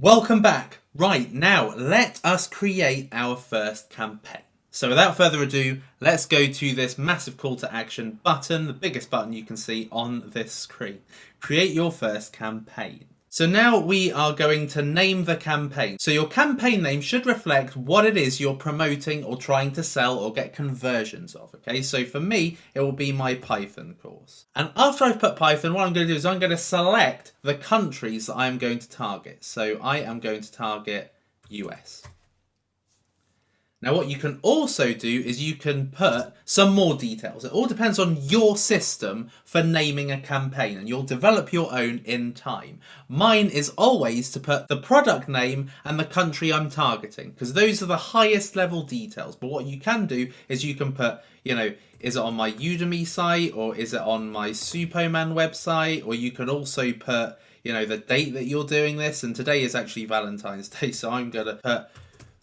Welcome back. Right, now let us create our first campaign. So without further ado, let's go to this massive call to action button, the biggest button you can see on this screen. Create your first campaign. So now we are going to name the campaign. So your campaign name should reflect what it is you're promoting or trying to sell or get conversions of. Okay, so for me, it will be my Python course. And after I've put Python, what I'm going to do is I'm going to select the countries that I'm going to target. So I am going to target US. Now what you can also do is you can put some more details. It all depends on your system for naming a campaign, and you'll develop your own in time. Mine is always to put the product name and the country I'm targeting, because those are the highest level details. But what you can do is you can put, is it on my Udemy site, or is it on my Supoman website, or you can also put, the date that you're doing this, and today is actually Valentine's Day, so I'm going to put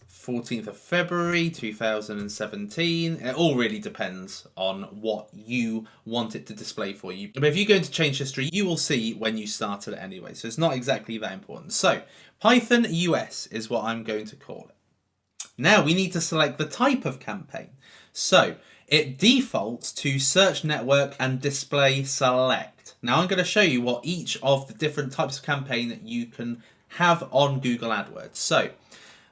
14th of February 2017. It all really depends on what you want it to display for you. But if you go into change history, you will see when you started it anyway, so it's not exactly that important. So Python US is what I'm going to call it. Now we need to select the type of campaign. So it defaults to search network and display select. Now I'm going to show you what each of the different types of campaign that you can have on Google AdWords. So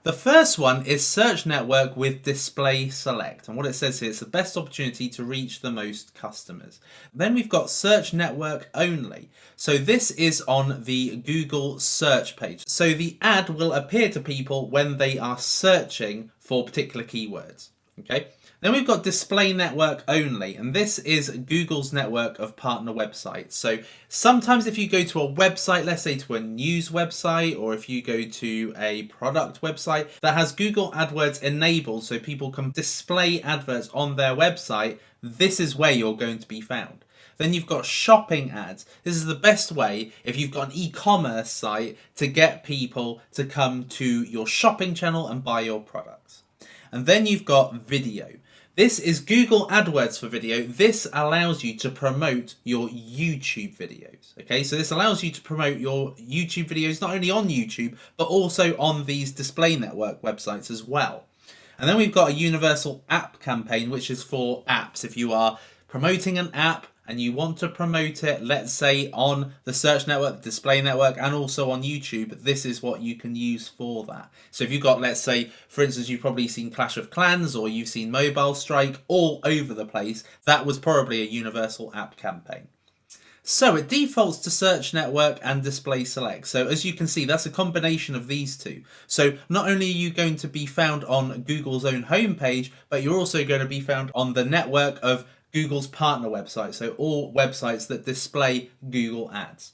the first one is search network with display select, and what it says here, it's the best opportunity to reach the most customers. Then we've got search network only. So this is on the Google search page. So the ad will appear to people when they are searching for particular keywords. Okay. Then we've got display network only, and this is Google's network of partner websites. So sometimes if you go to a website, let's say to a news website, or if you go to a product website that has Google AdWords enabled so people can display adverts on their website, this is where you're going to be found. Then you've got shopping ads. This is the best way if you've got an e-commerce site to get people to come to your shopping channel and buy your products. And then you've got video. This is Google AdWords for video. This allows you to promote your YouTube videos. Okay, so this allows you to promote your YouTube videos not only on YouTube, but also on these display network websites as well. And then we've got a universal app campaign, which is for apps. If you are promoting an app and you want to promote it, let's say on the search network, the display network, and also on YouTube, this is what you can use for that. So if you've got, let's say, for instance, you've probably seen Clash of Clans or you've seen Mobile Strike all over the place, that was probably a universal app campaign. So it defaults to search network and display select. So as you can see, that's a combination of these two. So not only are you going to be found on Google's own homepage, but you're also going to be found on the network of Google's partner website, so all websites that display Google ads.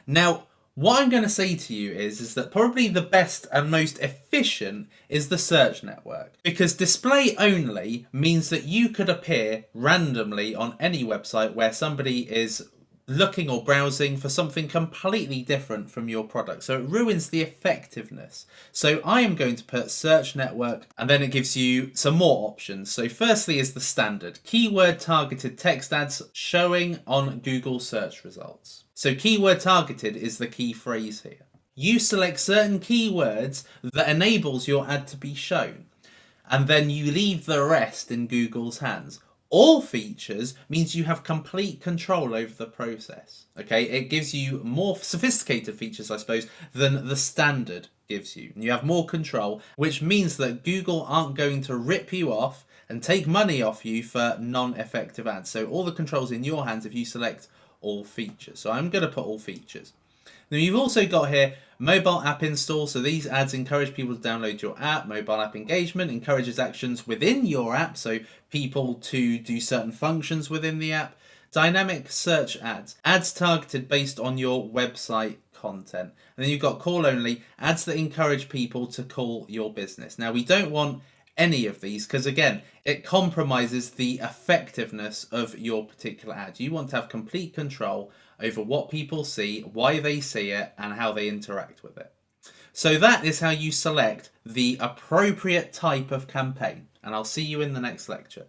Now, what I'm going to say to you is that probably the best and most efficient is the search network, because display only means that you could appear randomly on any website where somebody is looking or browsing for something completely different from your product. So it ruins the effectiveness. So I am going to put search network, and then it gives you some more options. So firstly is the standard keyword targeted text ads showing on Google search results. So keyword targeted is the key phrase here. You select certain keywords that enables your ad to be shown, and then you leave the rest in Google's hands. All features means you have complete control over the process. Okay, it gives you more sophisticated features, I suppose, than the standard gives you. And you have more control, which means that Google aren't going to rip you off and take money off you for non-effective ads. So all the control's in your hands if you select all features. So I'm going to put all features. Now you've also got here mobile app install. So these ads encourage people to download your app. Mobile app engagement encourages actions within your app, so people to do certain functions within the app. Dynamic search ads. Ads targeted based on your website content. And then you've got call only. Ads that encourage people to call your business. Now we don't want any of these because, again, it compromises the effectiveness of your particular ad. You want to have complete control over what people see, why they see it, and how they interact with it. So that is how you select the appropriate type of campaign, and I'll see you in the next lecture.